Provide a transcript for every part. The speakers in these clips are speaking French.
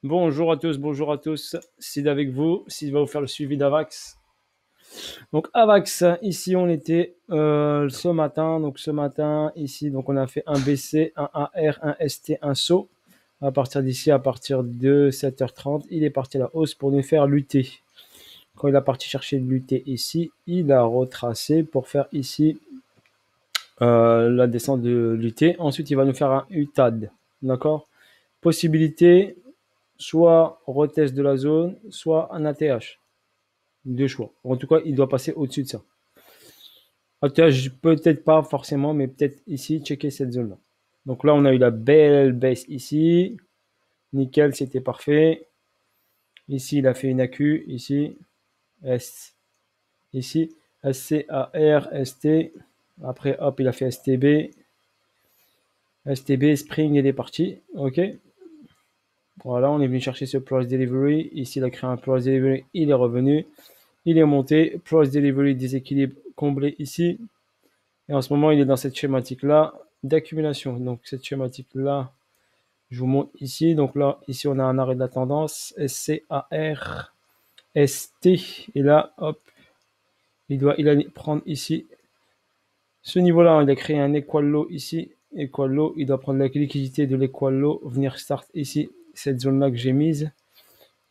Bonjour à tous, Sid avec vous, Sid va vous faire le suivi d'Avax. Donc Avax, ici on était ce matin, ici donc on a fait un BC, un AR, un ST, un saut. À partir d'ici, à partir de 7h30, il est parti à la hausse pour nous faire lutter. Quand il a parti chercher de lutter ici, il a retracé pour faire ici la descente de lutter. Ensuite, il va nous faire un UTAD, d'accord? Possibilité, soit retest de la zone, soit un ATH. Deux choix. En tout cas, il doit passer au-dessus de ça. ATH, peut-être pas forcément, mais peut-être ici, checker cette zone-là. Donc là, on a eu la belle baisse ici. Nickel, c'était parfait. Ici, il a fait une AQ. Ici, S. Ici, SCAR, ST. Après, hop, il a fait STB. STB, Spring, il est parti. OK. Voilà, on est venu chercher ce price delivery. Ici, il a créé un price delivery. Il est revenu. Il est monté. Price delivery, déséquilibre comblé ici. Et en ce moment, il est dans cette schématique-là d'accumulation. Donc, cette schématique-là, je vous montre ici. Donc là, ici, on a un arrêt de la tendance. SCAR, ST. Et là, hop, il allait prendre ici ce niveau-là. Il a créé un equal low ici. Equal low, il doit prendre la liquidité de l'equal low, venir start ici, cette zone-là que j'ai mise,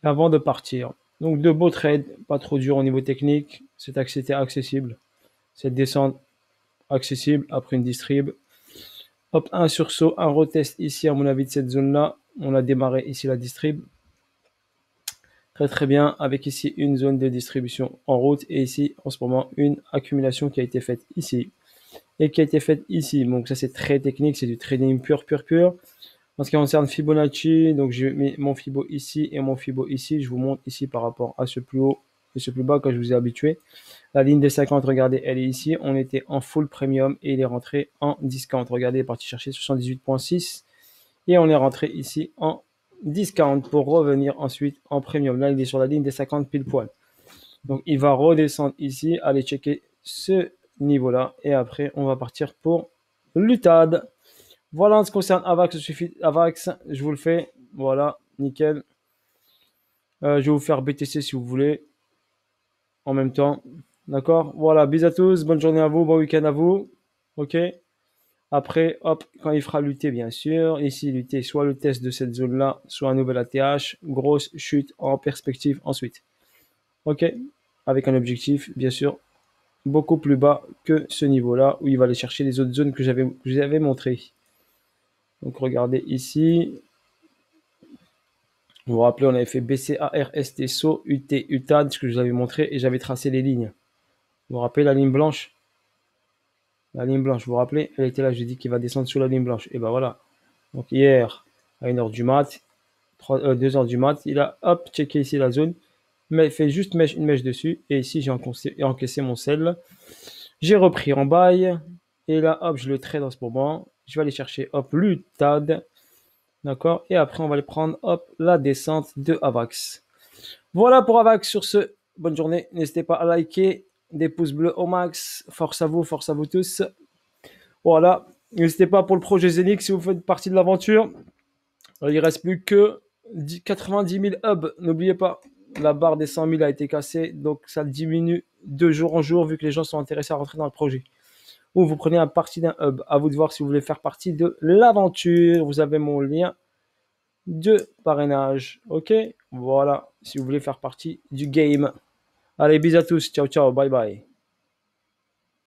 avant de partir. Donc, de beaux trades, pas trop dur au niveau technique. C'était accessible. Cette descente accessible après une distrib. Hop, un sursaut, un retest ici, à mon avis, de cette zone-là. On a démarré ici la distrib. Très très bien, avec ici une zone de distribution en route et ici, en ce moment, une accumulation qui a été faite ici et qui a été faite ici. Donc ça, c'est très technique, c'est du trading pur. En ce qui concerne Fibonacci, donc j'ai mis mon Fibo ici et mon Fibo ici. Je vous montre ici par rapport à ce plus haut et ce plus bas quand je vous ai habitué. La ligne des 50, regardez, elle est ici. On était en full premium et il est rentré en discount. Regardez, il est parti chercher 78,6 et on est rentré ici en discount pour revenir ensuite en premium. Là, il est sur la ligne des 50 pile poil. Donc, il va redescendre ici, aller checker ce niveau-là et après, on va partir pour l'UTAD. Voilà, en ce qui concerne Avax, Avax, je vous le fais. Voilà, nickel. Je vais vous faire BTC si vous voulez en même temps. D'accord. Voilà, bisous à tous, bonne journée à vous, bon week-end à vous. OK. Après, hop, quand il fera lutter, bien sûr. Ici, lutter, soit le test de cette zone-là, soit un nouvel ATH. Grosse chute en perspective ensuite. OK. Avec un objectif, bien sûr, beaucoup plus bas que ce niveau-là, où il va aller chercher les autres zones que je vous avais montrées. Donc, regardez ici. Vous vous rappelez, on avait fait BCAR, ST, SO, UT, UTAD, ce que je vous avais montré, et j'avais tracé les lignes. Vous vous rappelez la ligne blanche? La ligne blanche, vous vous rappelez? Elle était là, j'ai dit qu'il va descendre sous la ligne blanche. Et ben voilà. Donc hier, à 1h du mat, 2h du mat, il a hop, checké ici la zone, mais fait juste une mèche dessus. Et ici, j'ai encaissé mon sel. J'ai repris en bail. Et là, hop, je le trade en ce moment. Je vais aller chercher, hop, l'UTAD. D'accord? Et après, on va aller prendre, hop, la descente de Avax. Voilà pour Avax. Sur ce, bonne journée. N'hésitez pas à liker, des pouces bleus au max. Force à vous tous. Voilà. N'hésitez pas pour le projet Zenix si vous faites partie de l'aventure. Il ne reste plus que 90 000 hubs. N'oubliez pas, la barre des 100 000 a été cassée. Donc ça diminue de jour en jour vu que les gens sont intéressés à rentrer dans le projet. Ou vous prenez un parti d'un hub. À vous de voir si vous voulez faire partie de l'aventure. Vous avez mon lien de parrainage. OK? Voilà. Si vous voulez faire partie du game. Allez, bisous à tous. Ciao, ciao. Bye, bye.